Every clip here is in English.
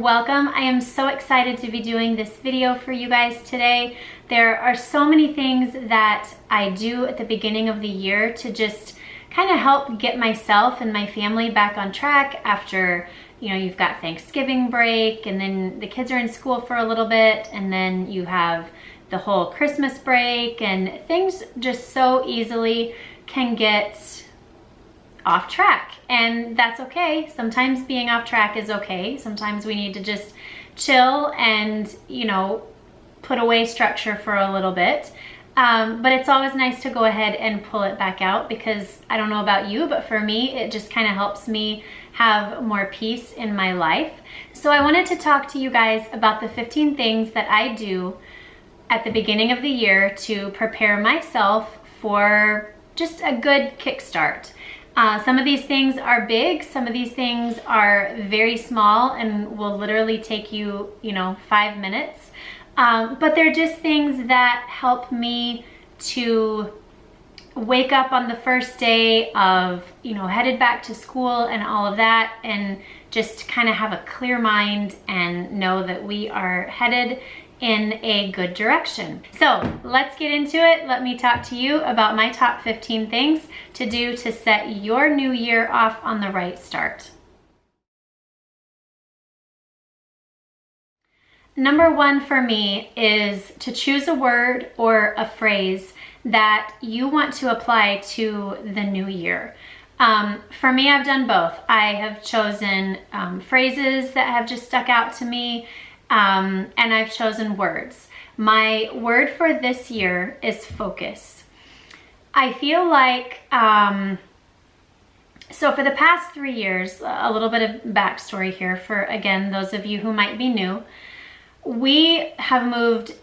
welcome. I am so excited to be doing this video for you guys today. There are so many things that I do at the beginning of the year to just kind of help get myself and my family back on track after, you know, you've got Thanksgiving break and then the kids are in school for a little bit and then you have the whole Christmas break and things just so easily can get off track, and that's okay. Sometimes being off track is okay. Sometimes we need to just chill and, you know, put away structure for a little bit. But it's always nice to go ahead and pull it back out because I don't know about you, but for me, it just kind of helps me have more peace in my life. So I wanted to talk to you guys about the 15 things that I do at the beginning of the year to prepare myself for just a good kickstart. Some of these things are big, some of these things are very small and will literally take you, 5 minutes. But they're just things that help me to wake up on the first day of, headed back to school and all of that, and just kind of have a clear mind and know that we are headed in a good direction. So let's get into it. Let me talk to you about my top 15 things to do to set your new year off on the right start. Number one for me is to choose a word or a phrase that you want to apply to the new year. For me, I've done both. I have chosen phrases that have just stuck out to me, and I've chosen words. My word for this year is focus. I feel like, so for the past 3 years, a little bit of backstory here for, again, those of you who might be new. We have moved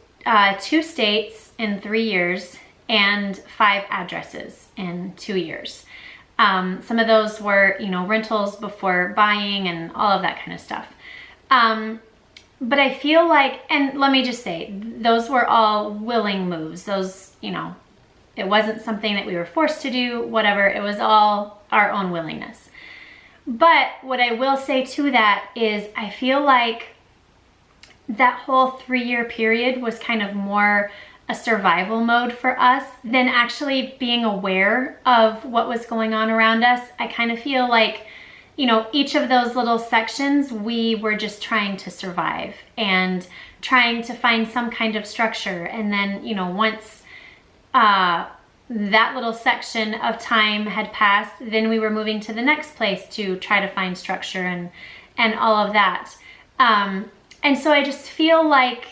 2 states in 3 years and 5 addresses in 2 years. Some of those were, rentals before buying and all of that kind of stuff. But I feel like, and let me just say, those were all willing moves. Those, it wasn't something that we were forced to do, whatever. It was all our own willingness. But what I will say to that is I feel like that whole 3-year period was kind of more a survival mode for us than actually being aware of what was going on around us. I kind of feel like, each of those little sections, we were just trying to survive and trying to find some kind of structure. And then, once that little section of time had passed, then we were moving to the next place to try to find structure and all of that. And so I just feel like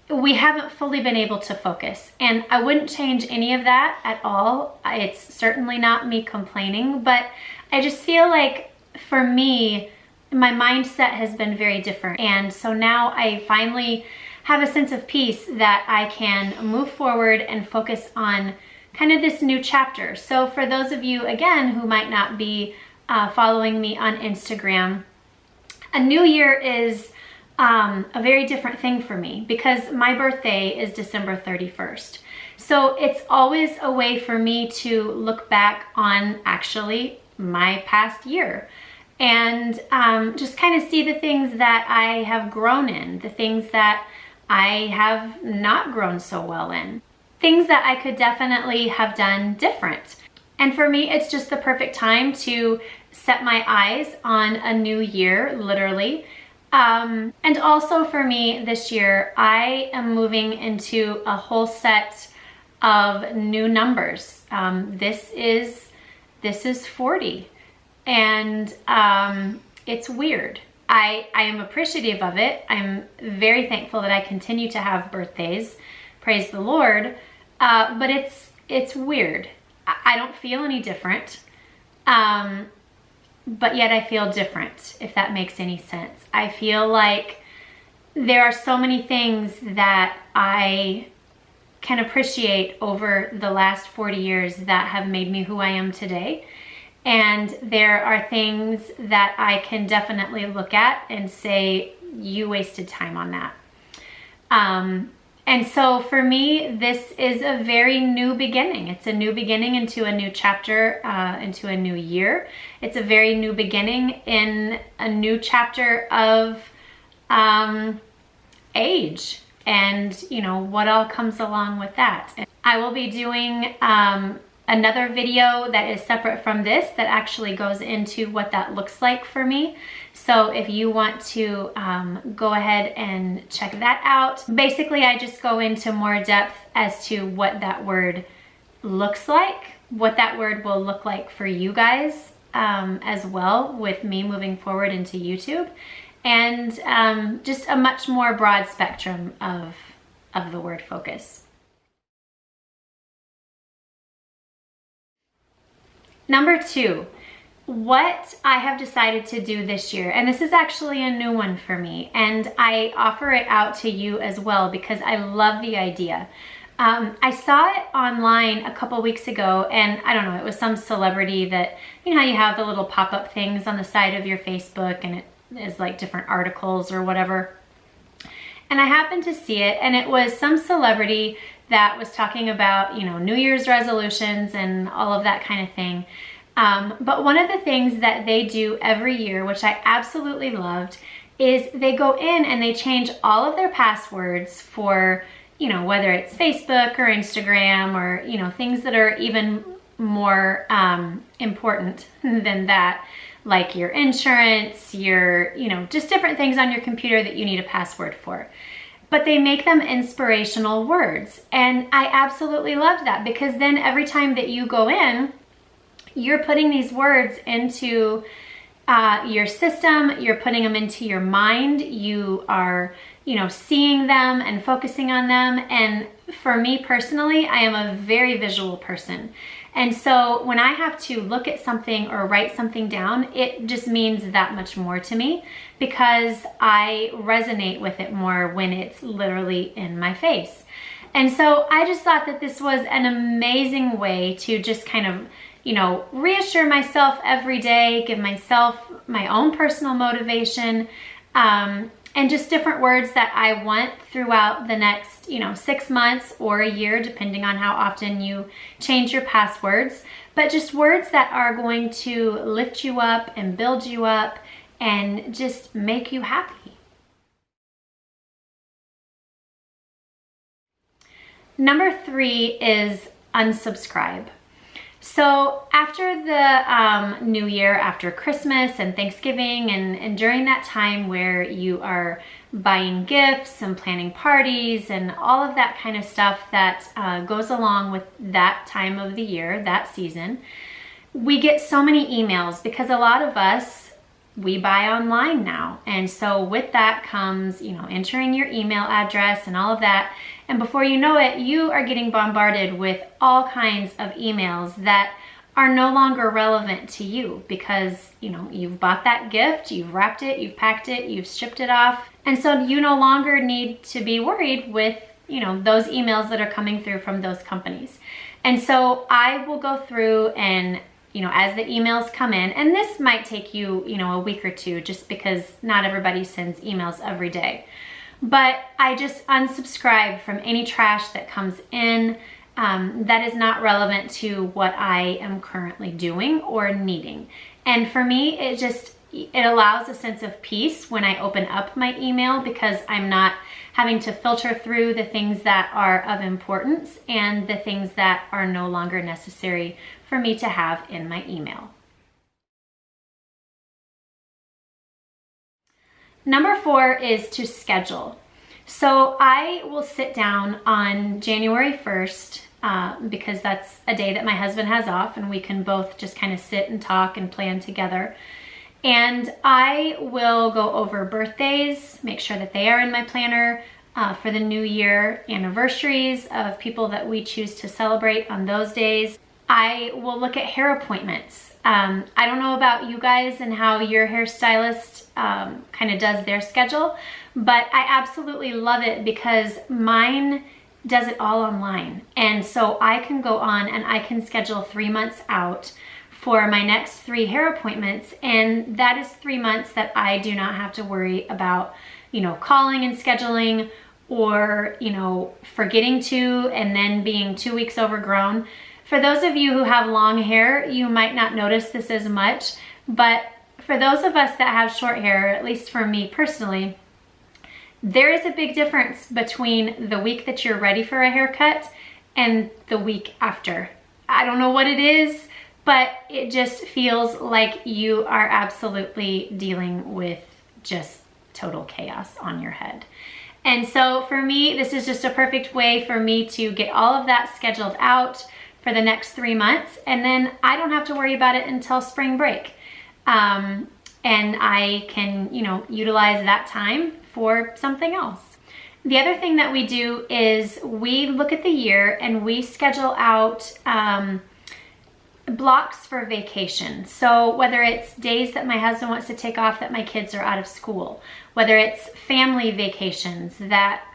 we haven't fully been able to focus, and I wouldn't change any of that at all. It's certainly not me complaining, but I just feel like for me, my mindset has been very different. And so now I finally have a sense of peace that I can move forward and focus on kind of this new chapter. So for those of you, again, who might not be following me on Instagram, a new year is a very different thing for me because my birthday is December 31st. So it's always a way for me to look back on actually my past year and just kind of see the things that I have grown in, the things that I have not grown so well in, things that I could definitely have done different. And for me, it's just the perfect time to set my eyes on a new year, literally. And also for me this year, I am moving into a whole set of new numbers. This is 40, and it's weird. I am appreciative of it. I'm very thankful that I continue to have birthdays, praise the Lord, but it's weird. I don't feel any different. But yet I feel different, if that makes any sense. I feel like there are so many things that I can appreciate over the last 40 years that have made me who I am today. And there are things that I can definitely look at and say, you wasted time on that. And so for me, this is a very new beginning. It's a new beginning into a new chapter, into a new year. It's a very new beginning in a new chapter of age and, you know, what all comes along with that. I will be doing another video that is separate from this that actually goes into what that looks like for me. So if you want to go ahead and check that out. Basically, I just go into more depth as to what that word looks like, what that word will look like for you guys as well with me moving forward into YouTube, and just a much more broad spectrum of the word focus. Number 2, what I have decided to do this year, and this is actually a new one for me, and I offer it out to you as well because I love the idea. I saw it online a couple weeks ago, and I don't know, it was some celebrity that, you know how you have the little pop-up things on the side of your Facebook and it is like different articles or whatever. And I happened to see it, and it was some celebrity that was talking about, you know, New Year's resolutions and all of that kind of thing. But one of the things that they do every year, which I absolutely loved, is they go in and they change all of their passwords for, you know, whether it's Facebook or Instagram or, you know, things that are even more important than that, like your insurance, your, you know, just different things on your computer that you need a password for. But they make them inspirational words. And I absolutely loved that, because then every time that you go in, you're putting these words into your system, you're putting them into your mind, you are, you know, seeing them and focusing on them. And for me personally, I am a very visual person. And so when I have to look at something or write something down, it just means that much more to me, because I resonate with it more when it's literally in my face. And so I just thought that this was an amazing way to just kind of, you know, reassure myself every day, give myself my own personal motivation, and just different words that I want throughout the next, you know, 6 months or a year, depending on how often you change your passwords. But just words that are going to lift you up and build you up and just make you happy. Number 3 is unsubscribe. So after the New Year, after Christmas and Thanksgiving, and during that time where you are buying gifts and planning parties and all of that kind of stuff that goes along with that time of the year, that season, we get so many emails, because a lot of us, we buy online now. And so with that comes, you know, entering your email address and all of that. And before you know it, you are getting bombarded with all kinds of emails that are no longer relevant to you, because, you know, you've bought that gift, you've wrapped it, you've packed it, you've shipped it off. And so you no longer need to be worried with, you know, those emails that are coming through from those companies. And so I will go through and, you know, as the emails come in, and this might take you, you know, a week or two, just because not everybody sends emails every day. But I just unsubscribe from any trash that comes in that is not relevant to what I am currently doing or needing. And for me, it allows a sense of peace when I open up my email, because I'm not having to filter through the things that are of importance and the things that are no longer necessary for me to have in my email. Number 4 is to schedule. So I will sit down on January 1st because that's a day that my husband has off, and we can both just kind of sit and talk and plan together. And I will go over birthdays, make sure that they are in my planner for the new year, anniversaries of people that we choose to celebrate on those days. I will look at hair appointments. I don't know about you guys and how your hairstylist kind of does their schedule, but I absolutely love it because mine does it all online. And so I can go on and I can schedule 3 months out for my next 3 hair appointments. And that is 3 months that I do not have to worry about, you know, calling and scheduling or, you know, forgetting to and then being 2 weeks overgrown. For those of you who have long hair, you might not notice this as much, but for those of us that have short hair, at least for me personally, there is a big difference between the week that you're ready for a haircut and the week after. I don't know what it is, but it just feels like you are absolutely dealing with just total chaos on your head. And so for me, this is just a perfect way for me to get all of that scheduled out for the next 3 months, and then I don't have to worry about it until spring break. And I can, you know, utilize that time for something else. The other thing that we do is we look at the year and we schedule out blocks for vacation. So whether it's days that my husband wants to take off that my kids are out of school, whether it's family vacations that,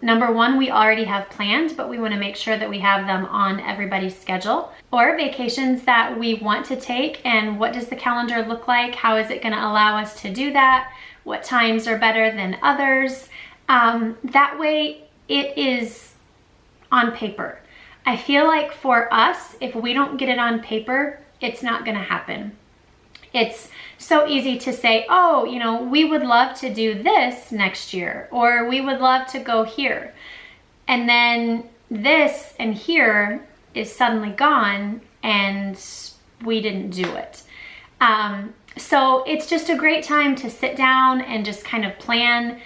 number one, we already have planned, but we want to make sure that we have them on everybody's schedule, or vacations that we want to take, and what does the calendar look like? How is it going to allow us to do that? What times are better than others? That way it is on paper. I feel like for us, if we don't get it on paper, it's not going to happen. It's so easy to say, oh, you know, we would love to do this next year, or we would love to go here. And then this and here is suddenly gone and we didn't do it. So it's just a great time to sit down and just kind of plan,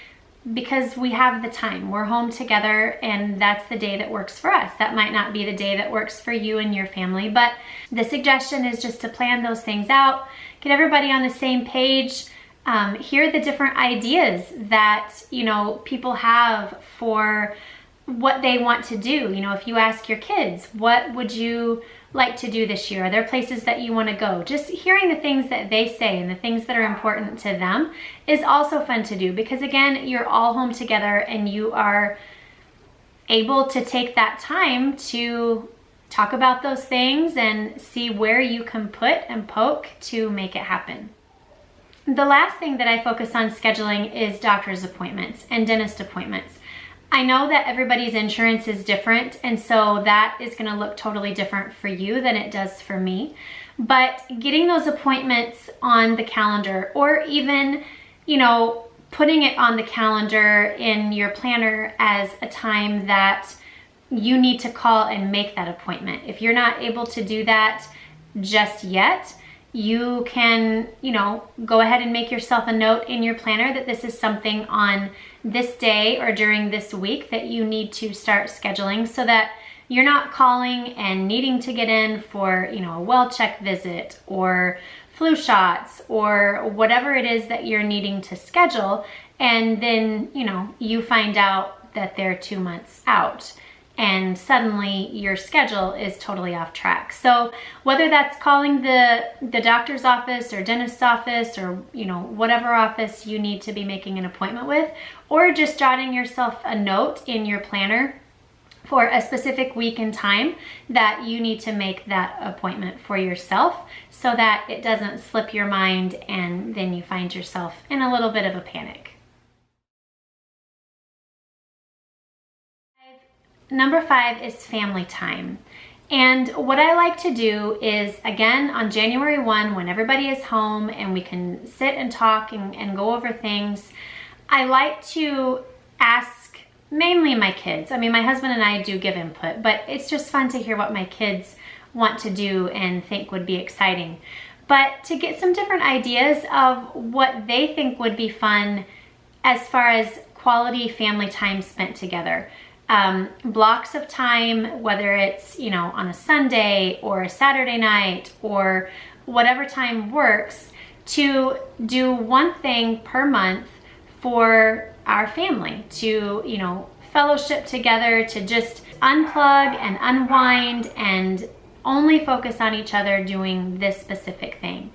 because we have the time. We're home together and that's the day that works for us. That might not be the day that works for you and your family, but the suggestion is just to plan those things out, get everybody on the same page, hear the different ideas that, you know, people have for what they want to do. You know, if you ask your kids, what would you like to do this year? Are there places that you want to go? Just hearing the things that they say and the things that are important to them is also fun to do, because again, you're all home together and you are able to take that time to talk about those things and see where you can put and poke to make it happen. The last thing that I focus on scheduling is doctor's appointments and dentist appointments. I know that everybody's insurance is different, and so that is going to look totally different for you than it does for me. But getting those appointments on the calendar, or even, you know, putting it on the calendar in your planner as a time that you need to call and make that appointment. If you're not able to do that just yet, you can, you know, go ahead and make yourself a note in your planner that this is something on this day or during this week that you need to start scheduling, so that you're not calling and needing to get in for, you know, a well check visit or flu shots or whatever it is that you're needing to schedule, and then, you know, you find out that they're 2 months out and suddenly your schedule is totally off track. So whether that's calling the doctor's office or dentist's office, or, you know, whatever office you need to be making an appointment with, or just jotting yourself a note in your planner for a specific week and time that you need to make that appointment for yourself, so that it doesn't slip your mind and then you find yourself in a little bit of a panic. Number 5 is family time. And what I like to do is, again, on January 1, when everybody is home and we can sit and talk and go over things, I like to ask mainly my kids. I mean, my husband and I do give input, but it's just fun to hear what my kids want to do and think would be exciting. But to get some different ideas of what they think would be fun as far as quality family time spent together. Blocks of time, whether it's, you know, on a Sunday or a Saturday night or whatever time works, to do one thing per month for our family, to, you know, fellowship together, to just unplug and unwind and only focus on each other doing this specific thing.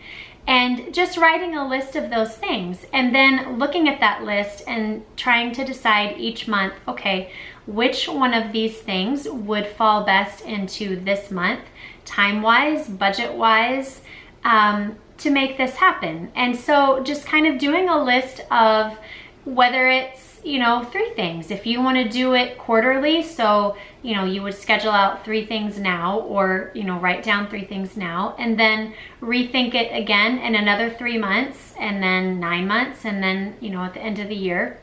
And just writing a list of those things, and then looking at that list and trying to decide each month, okay, which one of these things would fall best into this month, time-wise, budget-wise, to make this happen. And so just kind of doing a list of whether it's, you know, 3 things. If you want to do it quarterly, so, you know, you would schedule out 3 things now, or, you know, write down 3 things now, and then rethink it again in another 3 months, and then 9 months, and then, you know, at the end of the year.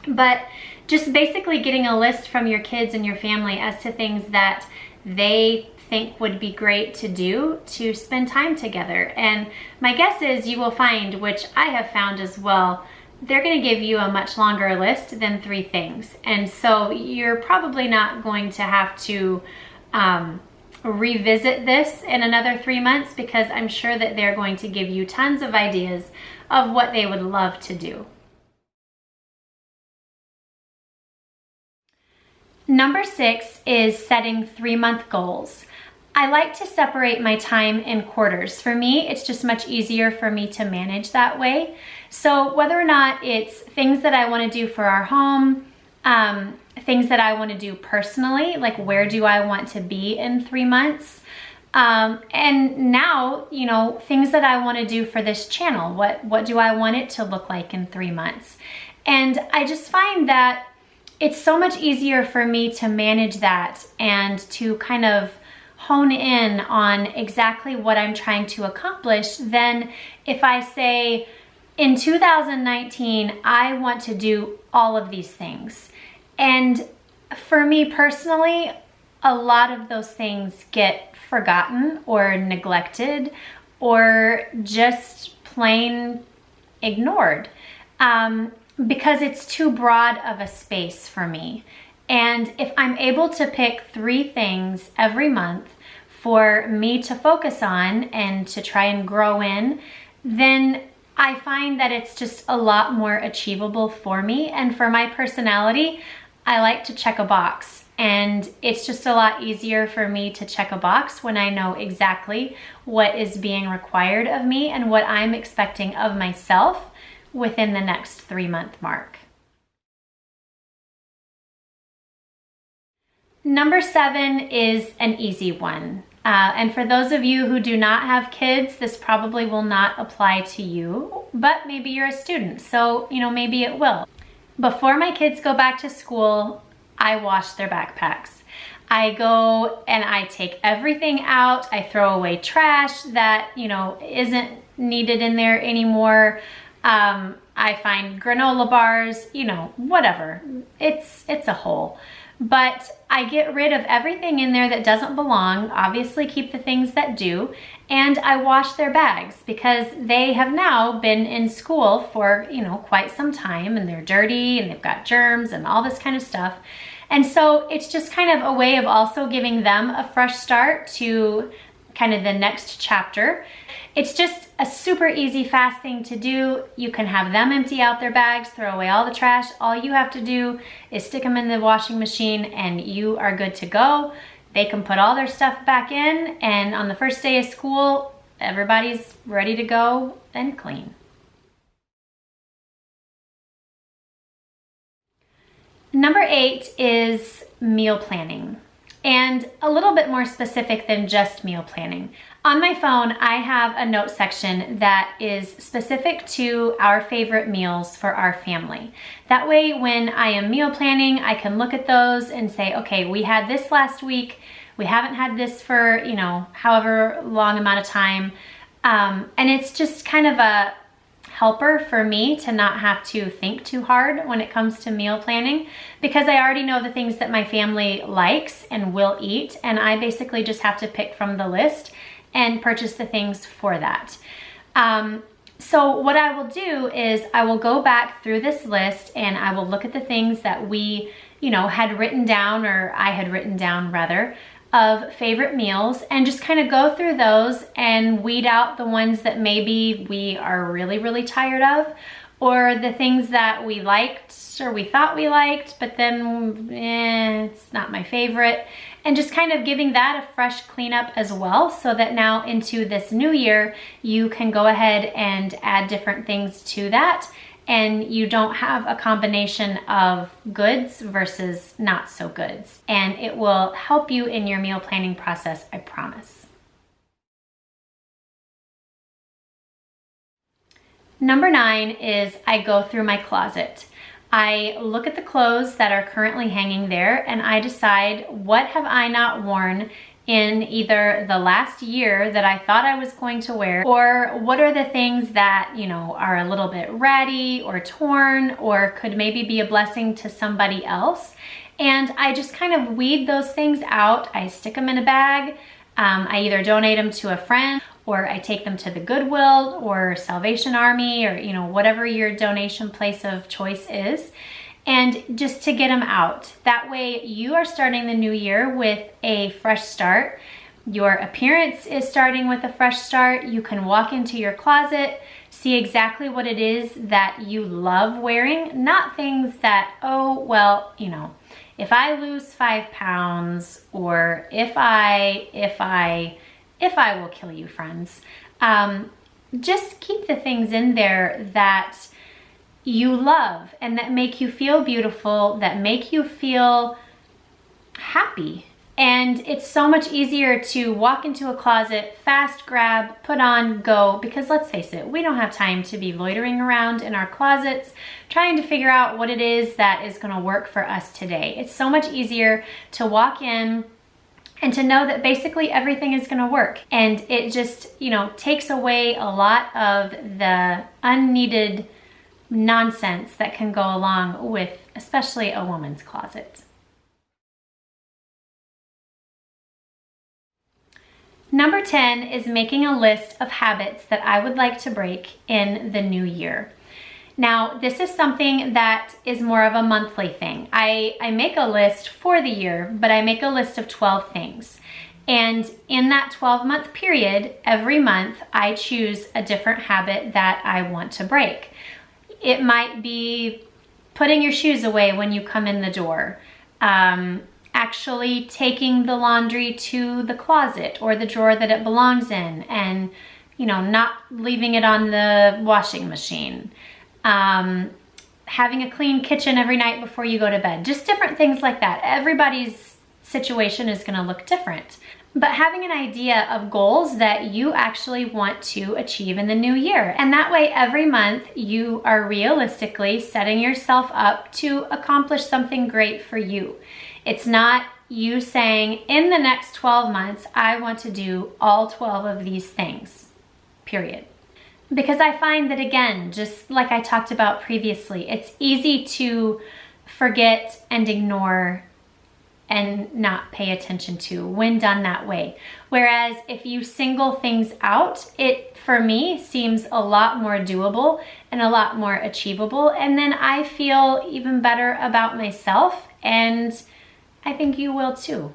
But just basically getting a list from your kids and your family as to things that they think would be great to do to spend time together. And my guess is you will find, which I have found as well, they're going to give you a much longer list than 3 things. And so you're probably not going to have to revisit this in another 3 months, because I'm sure that they're going to give you tons of ideas of what they would love to do. Number 6 is setting 3-month goals. I like to separate my time in quarters. For me, it's just much easier for me to manage that way. So whether or not it's things that I want to do for our home, things that I want to do personally, like where do I want to be in 3 months? And now, you know, things that I want to do for this channel. What do I want it to look like in 3 months? And I just find that it's so much easier for me to manage that and to kind of hone in on exactly what I'm trying to accomplish than if I say, in 2019, I want to do all of these things. And for me personally, a lot of those things get forgotten or neglected or just plain ignored, because it's too broad of a space for me. And if I'm able to pick 3 things every month for me to focus on and to try and grow in, then I find that it's just a lot more achievable for me. And for my personality, I like to check a box. And it's just a lot easier for me to check a box when I know exactly what is being required of me and what I'm expecting of myself within the next 3-month mark. Number 7 is an easy one. And for those of you who do not have kids, this probably will not apply to you, but maybe you're a student, so, you know, maybe it will. Before my kids go back to school, I wash their backpacks. I go and I take everything out. I throw away trash that, you know, isn't needed in there anymore. I find granola bars, you know, whatever. It's a whole. But I get rid of everything in there that doesn't belong, obviously keep the things that do, and I wash their bags because they have now been in school for, you know, quite some time, and they're dirty and they've got germs and all this kind of stuff. And so it's just kind of a way of also giving them a fresh start to kind of the next chapter. It's just a super easy, fast thing to do. You can have them empty out their bags, throw away all the trash. All you have to do is stick them in the washing machine and you are good to go. They can put all their stuff back in, and on the first day of school, everybody's ready to go and clean. Number 8 is meal planning, and a little bit more specific than just meal planning. On my phone, I have a note section that is specific to our favorite meals for our family. That way, when I am meal planning, I can look at those and say, okay, we had this last week. We haven't had this for, you know, however long amount of time. And it's just kind of a helper for me to not have to think too hard when it comes to meal planning, because I already know the things that my family likes and will eat, and I basically just have to pick from the list and purchase the things for that. So what I will do is I will go back through this list and I will look at the things that we, you know, had written down, or I had written down rather, of favorite meals, and just kind of go through those and weed out the ones that maybe we are really, really tired of, or the things that we liked or we thought we liked, but then it's not my favorite. And just kind of giving that a fresh cleanup as well, so that now into this new year, you can go ahead and add different things to that, and you don't have a combination of goods versus not so goods. And it will help you in your meal planning process, I promise. Number 9 is I go through my closet. I look at the clothes that are currently hanging there and I decide, what have I not worn in either the last year that I thought I was going to wear, or what are the things that, you know, are a little bit ratty or torn or could maybe be a blessing to somebody else. And I just kind of weed those things out. I stick them in a bag. I either donate them to a friend, or I take them to the Goodwill or Salvation Army, or, you know, whatever your donation place of choice is, and just to get them out. That way you are starting the new year with a fresh start. Your appearance is starting with a fresh start. You can walk into your closet, see exactly what it is that you love wearing, not things that, oh, well, you know, if I lose 5 pounds, or if I will kill you, friends. Just keep the things in there that you love and that make you feel beautiful, that make you feel happy. And it's so much easier to walk into a closet, fast grab, put on, go, because let's face it, we don't have time to be loitering around in our closets trying to figure out what it is that is going to work for us today. It's so much easier to walk in and to know that basically everything is going to work. And it just, you know, takes away a lot of the unneeded nonsense that can go along with especially a woman's closet. Number 10 is making a list of habits that I would like to break in the new year. Now, this is something that is more of a monthly thing. I make a list for the year, but I make a list of 12 things. And in that 12-month period, every month, I choose a different habit that I want to break. It might be putting your shoes away when you come in the door, actually taking the laundry to the closet or the drawer that it belongs in, and, you know, not leaving it on the washing machine. Having a clean kitchen every night before you go to bed. Just different things like that. Everybody's situation is going to look different. But having an idea of goals that you actually want to achieve in the new year. And that way every month you are realistically setting yourself up to accomplish something great for you. It's not you saying, in the next 12 months, I want to do all 12 of these things, period. Because I find that, again, just like I talked about previously, it's easy to forget and ignore and not pay attention to when done that way. Whereas if you single things out, it, for me, seems a lot more doable and a lot more achievable. And then I feel even better about myself, and I think you will too.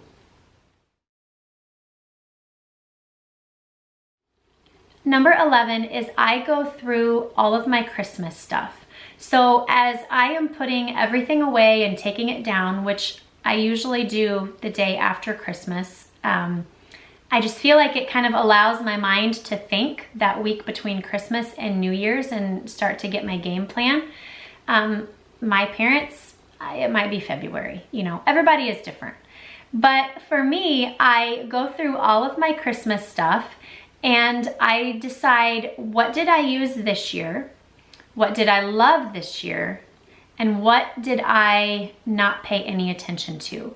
Number 11 is I go through all of my Christmas stuff. So as I am putting everything away and taking it down, which I usually do the day after Christmas, I just feel like it kind of allows my mind to think that week between Christmas and New Year's and start to get my game plan. My parents, it might be February, you know, everybody is different. But for me, I go through all of my Christmas stuff and I decide, what did I use this year? What did I love this year? And what did I not pay any attention to?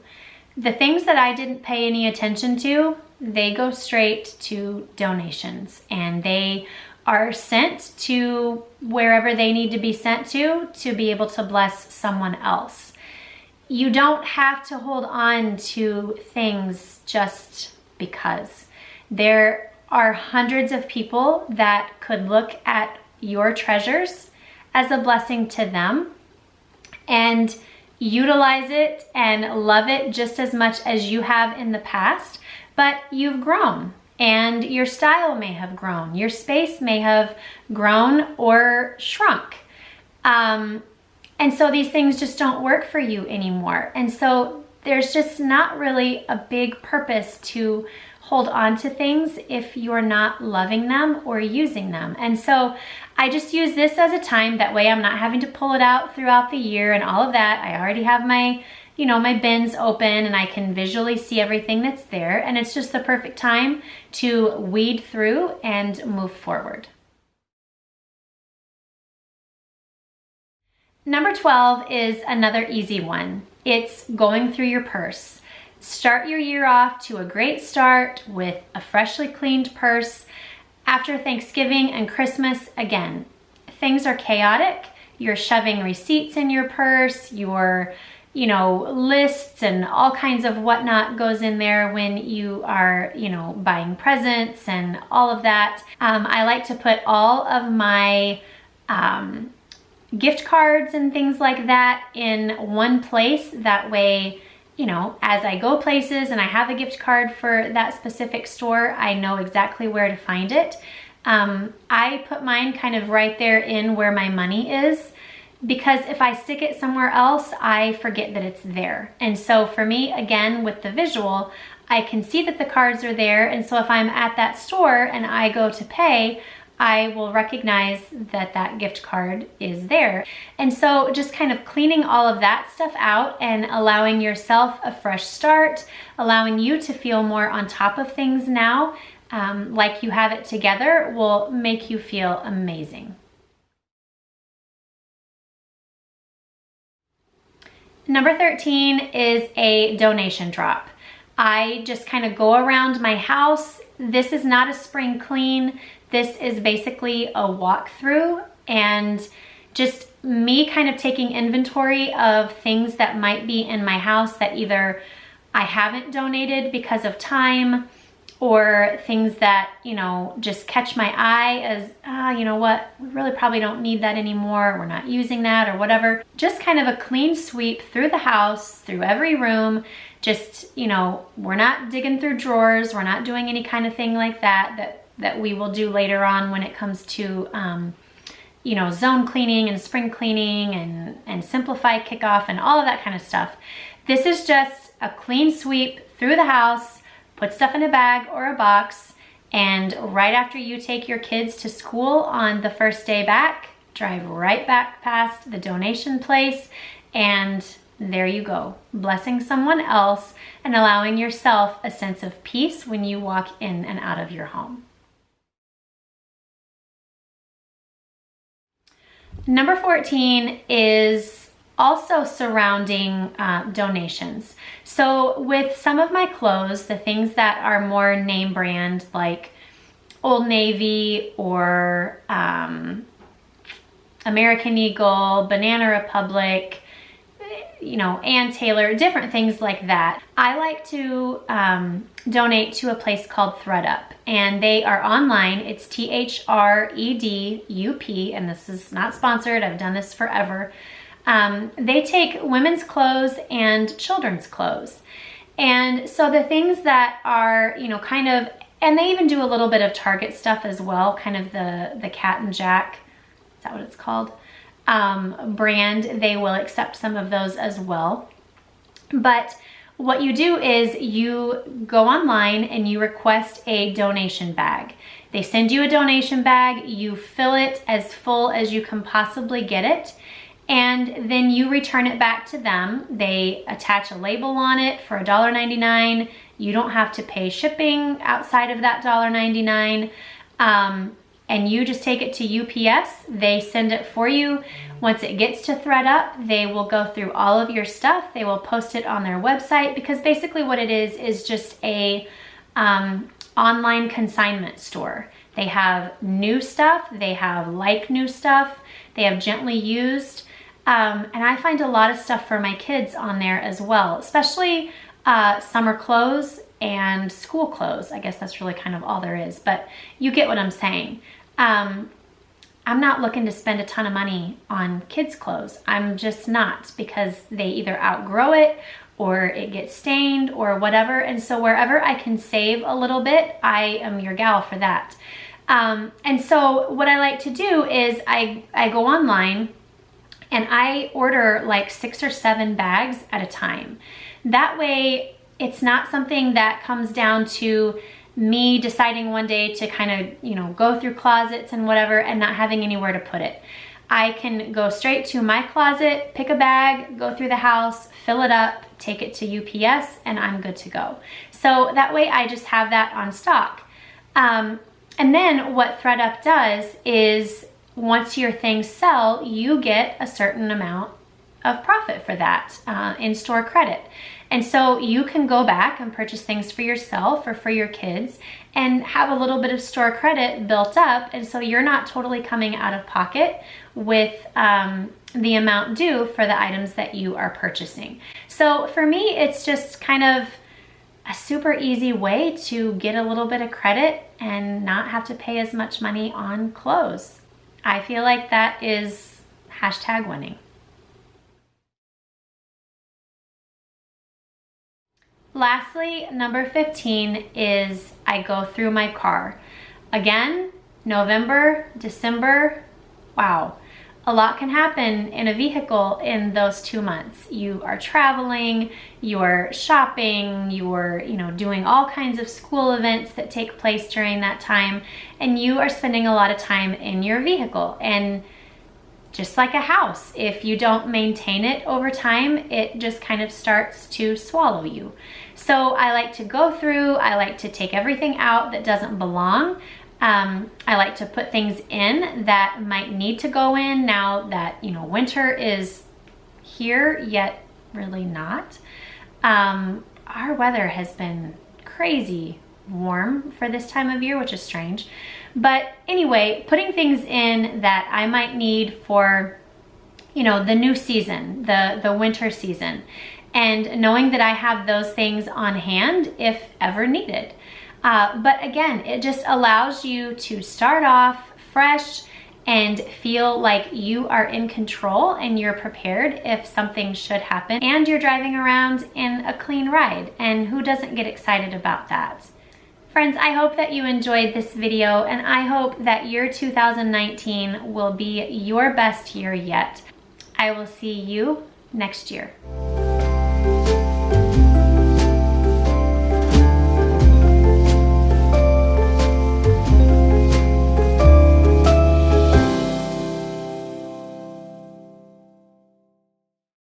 The things that I didn't pay any attention to, they go straight to donations, and they are sent to wherever they need to be sent to be able to bless someone else. You don't have to hold on to things just because. There are hundreds of people that could look at your treasures as a blessing to them and utilize it and love it just as much as you have in the past, but you've grown and your style may have grown, your space may have grown or shrunk. And so these things just don't work for you anymore. And so there's just not really a big purpose to hold on to things if you're not loving them or using them. And so I just use this as a time, that way I'm not having to pull it out throughout the year and all of that. I already have my, you know, my bins open and I can visually see everything that's there. And it's just the perfect time to weed through and move forward. Number 12 is another easy one. It's going through your purse. Start your year off to a great start with a freshly cleaned purse. After Thanksgiving and Christmas, again, things are chaotic. You're shoving receipts in your purse, your lists and all kinds of whatnot goes in there when you are, buying presents and all of that. I like to put all of my gift cards and things like that in one place. That way, as I go places and I have a gift card for that specific store, I know exactly where to find it. I put mine kind of right there in where my money is, because if I stick it somewhere else, I forget that it's there. And so for me, again, with the visual, I can see that the cards are there. And so if I'm at that store and I go to pay, I will recognize that that gift card is there. And so just kind of cleaning all of that stuff out and allowing yourself a fresh start, allowing you to feel more on top of things now, like you have it together, will make you feel amazing. Number 13 is a donation drop. I just kind of go around my house. This is not a spring clean. This is basically a walkthrough and just me kind of taking inventory of things that might be in my house that either I haven't donated because of time, or things that, just catch my eye as, you know what, we really probably don't need that anymore. We're not using that or whatever. Just kind of a clean sweep through the house, through every room. Just, we're not digging through drawers. We're not doing any kind of thing like that we will do later on when it comes to, zone cleaning and spring cleaning and simplify kickoff and all of that kind of stuff. This is just a clean sweep through the house. Put stuff in a bag or a box, and right after you take your kids to school on the first day back, drive right back past the donation place, and there you go, blessing someone else and allowing yourself a sense of peace when you walk in and out of your home. Number 14 is also surrounding donations. So with some of my clothes, the things that are more name brand, like Old Navy or American Eagle, Banana Republic, Ann Taylor, different things like that, I like to donate to a place called ThredUp, and they are online. It's ThredUp, and this is not sponsored. I've done this forever. They take women's clothes and children's clothes. And so the things that are, kind of, and they even do a little bit of Target stuff as well, kind of the Cat and Jack, is that what it's called? Brand, they will accept some of those as well. But what you do is you go online and you request a donation bag. They send you a donation bag, you fill it as full as you can possibly get it, and then you return it back to them. They attach a label on it for $1.99. You don't have to pay shipping outside of that $1.99. And you just take it to UPS. They send it for you. Once it gets to ThredUp, they will go through all of your stuff. They will post it on their website, because basically what it is just a online consignment store. They have new stuff. They have new stuff. They have gently used. And I find a lot of stuff for my kids on there as well, especially summer clothes and school clothes. I guess that's really kind of all there is, but you get what I'm saying. I'm not looking to spend a ton of money on kids' clothes. I'm just not, because they either outgrow it or it gets stained or whatever. And so wherever I can save a little bit, I am your gal for that. And so what I like to do is I go online and I order like 6 or 7 bags at a time. That way it's not something that comes down to me deciding one day to kind of, go through closets and whatever and not having anywhere to put it. I can go straight to my closet, pick a bag, go through the house, fill it up, take it to UPS, and I'm good to go. So that way I just have that on stock. And then what ThredUp does is once your things sell, you get a certain amount of profit for that in-store credit. And so you can go back and purchase things for yourself or for your kids and have a little bit of store credit built up. And so you're not totally coming out of pocket with the amount due for the items that you are purchasing. So for me, it's just kind of a super easy way to get a little bit of credit and not have to pay as much money on clothes. I feel like that is #winning. Lastly, number 15 is I go through my car. Again, November, December, wow. A lot can happen in a vehicle in those 2 months. You are traveling, you're shopping, you're doing all kinds of school events that take place during that time, and you are spending a lot of time in your vehicle. And just like a house, if you don't maintain it over time, it just kind of starts to swallow you. So I like to go through, I like to take everything out that doesn't belong. I like to put things in that might need to go in now that, winter is here, yet really not. Our weather has been crazy warm for this time of year, which is strange. But anyway, putting things in that I might need for, the new season, the winter season, and knowing that I have those things on hand if ever needed. But again, it just allows you to start off fresh and feel like you are in control and you're prepared if something should happen, and you're driving around in a clean ride, and who doesn't get excited about that? Friends, I hope that you enjoyed this video, and I hope that your 2019 will be your best year yet. I will see you next year.